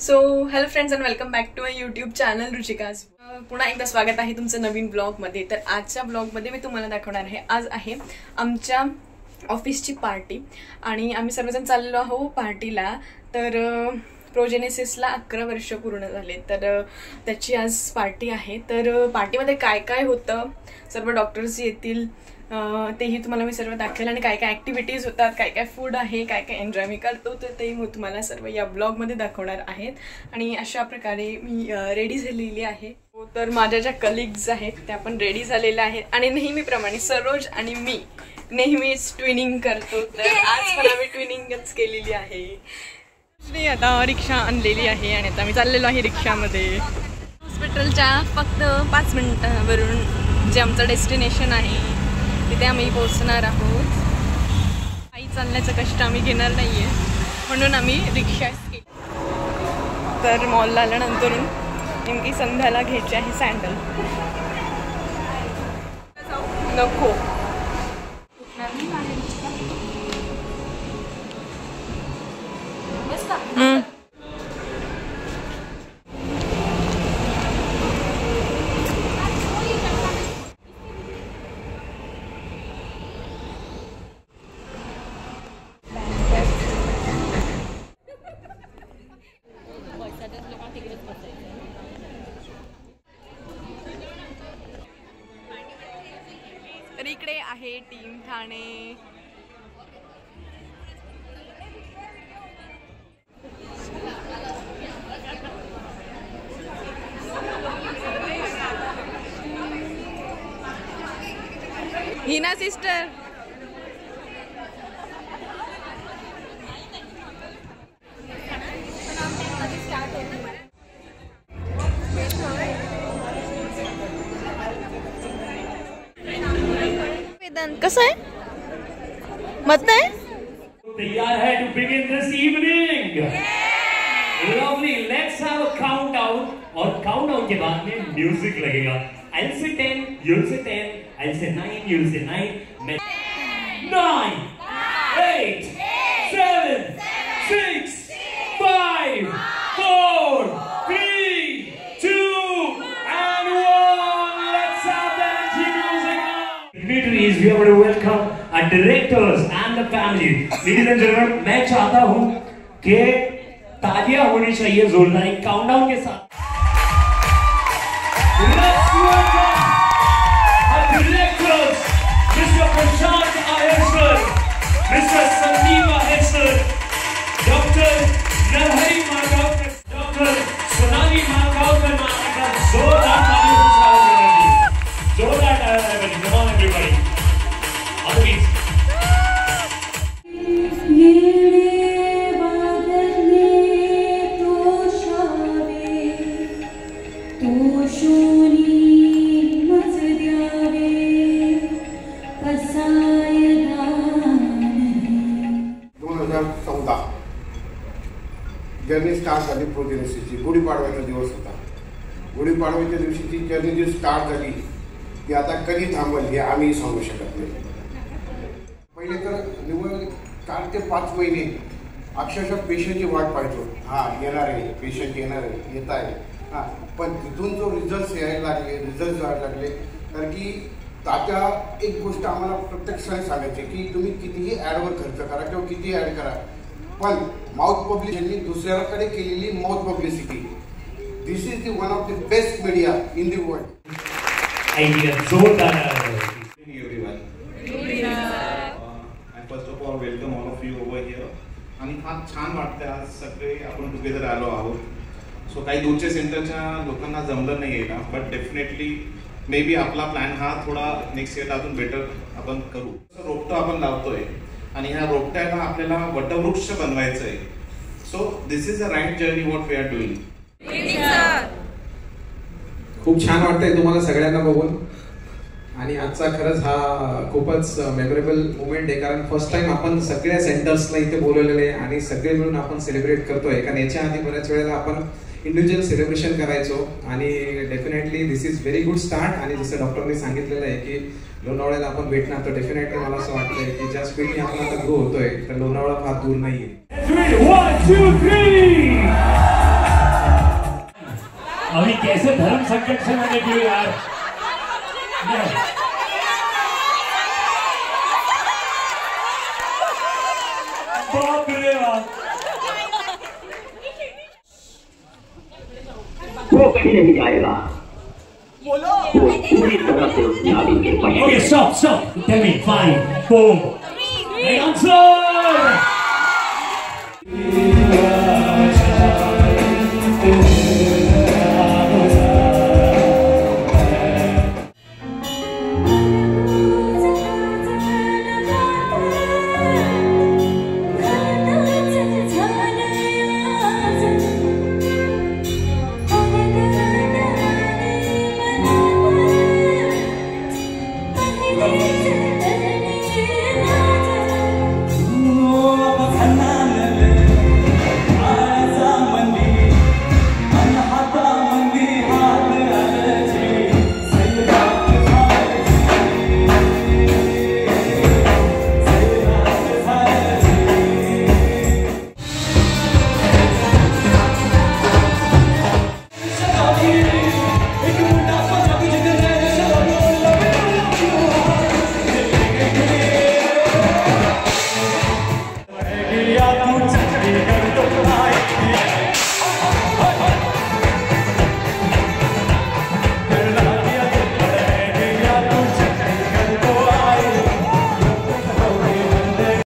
So hello friends and welcome back to my YouTube channel Ruchika's. पुन्हा एकदा स्वागत आहे तुमचं नवीन ब्लॉगमध्ये. तर आजच्या ब्लॉगमध्ये मी तुम्हाला दाखवणार आहे, आज आहे आमच्या ऑफिसची पार्टी आणि आम्ही सर्वजण चाललो आहोत पार्टीला. तर प्रोजेनेसिसला 11 वर्ष पूर्ण झाले, तर त्याची आज पार्टी आहे. तर पार्टीमध्ये काय काय होतं, सर्व डॉक्टर्स येतील, तेही तुम्हाला मी सर्व दाखवेल आणि काय काय ॲक्टिव्हिटीज होतात, काय काय फूड आहे, काय काय एन्जॉय मी करतो, तर तेही मी तुम्हाला सर्व या ब्लॉगमध्ये दाखवणार आहेत. आणि अशा प्रकारे मी रेडी झालेली आहे. तर माझ्या ज्या कलिग्स आहेत त्या पण रेडी झालेल्या आहेत आणि नेहमीप्रमाणे सरोज आणि मी नेहमीच ट्विनिंग करतो. तर आज पण आम्ही ट्विनिंगच केलेली आहे. आता रिक्षा आणलेली आहे आणि आता मी चाललेलो आहे रिक्षामध्ये. हॉस्पिटलच्या फक्त 5 मिनिटांवरून जे आमचं डेस्टिनेशन आहे तिथे आम्ही पोहोचणार आहोत. काही चालण्याचं कष्ट आम्ही घेणार नाहीये, म्हणून आम्ही रिक्षाच केली. तर मॉलला आल्यानंतर नेमकी संध्याला घ्यायची आहे सँडल. नको तर इकडे आहे टीम ठाणे. हिना सिस्टर, कसं आहे मत नाही तैयार है to begin this evening. Lovely, let's have a countdown और काउंटडाउन के बाद में म्यूजिक लगेगा. I'll say 10, you'll say 10, I'll say 9, you'll say 9. 9, 8, 7, 6, 5, 4, 3, 2, and 1. Let's have the energy music now. Dignitaries, we are going to welcome our directors and the family. Ladies and gentlemen, मैं चाहता हूँ कि तालियां होनी चाहिए जोरदार एक काउंटडाउन के साथ. Let's welcome our directors, Mr. Prashant Ahir, Mr. Sandeep Ahir, Dr. Narhari Margaonkar, Dr. Sonali Margaonkar. जोरदार तालियों से स्वागत करेंगे. जोरदार तालियां. Come on everybody. Please. Journey start झाली प्रोजेनेसिसची. गुढीपाडव्याचा दिवस होता. गुढीपाडव्याच्या दिवशी ती जर्नी जी स्टार्ट झाली ती आता कधी थांबल हे आम्ही सांगू शकत नाही. पहिले तर निवड 4 ते 5 महिने अक्षरशः पेशंटची वाट पाहायचो. येणार आहे पेशंट, येणार आहे, येत आहे. पण तिथून जो रिझल्ट यायला लागले तर की तात्या एक गोष्ट आम्हाला प्रत्यक्षाने सांगायची की तुम्ही कितीही ॲडवर खर्च करा किंवा कितीही ॲड करा, पण माउथ पब्लिसिटी दुसऱ्याकडे केलेली mouth publicity, this is the one of the best media in the world. जोरदार. Everyone. I first of all welcome all of you over here. आणि फार छान वाटतं आज सगळे आपण टुगेदर आलो आहोत. सो काही दूरच्या सेंटरच्या लोकांना जमलं नाही आहे ना, बट डेफिनेटली मे बी आपला प्लॅन हा थोडा नेक्स्ट इयर अजून बेटर आपण करू. रोपटं आपण लावतोय आणि ह्या रोपट्याला आपल्याला वटवृक्ष बनवायचं आहे. So this is a right journey what we are doing. खूप छान वाटतंय तुम्हाला सगळ्यांना बघून आणि आजचा खरंच हा खूपच मेमोरेबल मुवमेंट आहे, कारण फर्स्ट टाइम आपण सगळ्या सेंटर्सला इथे बोलवलेले आहे आणि सगळे मिळून आपण सेलिब्रेट करतोय. कारण याच्या आधी बऱ्याच वेळेला आपण इंडिव्हिज्युअल सेलिब्रेशन करायचो आणि definitely this is very good start. आणि जसं डॉक्टरने सांगितलेलं आहे की लोणावळ्याला आपण भेटणार, तर डेफिनेटली मला असं वाटतंय की ज्या स्पीडने आपण आता ग्रो होतोय तर लोणावळा फार दूर नाहीये. 1, 2, 3 अभी कैसे धर्म संकट से मैं निकलूं यार। बाप रे बाप। वो कहीं नहीं जाएगा, वो पूरी तरह से उस नारी के वश में। Okay, stop. Tell me, 5, 4. Right answer.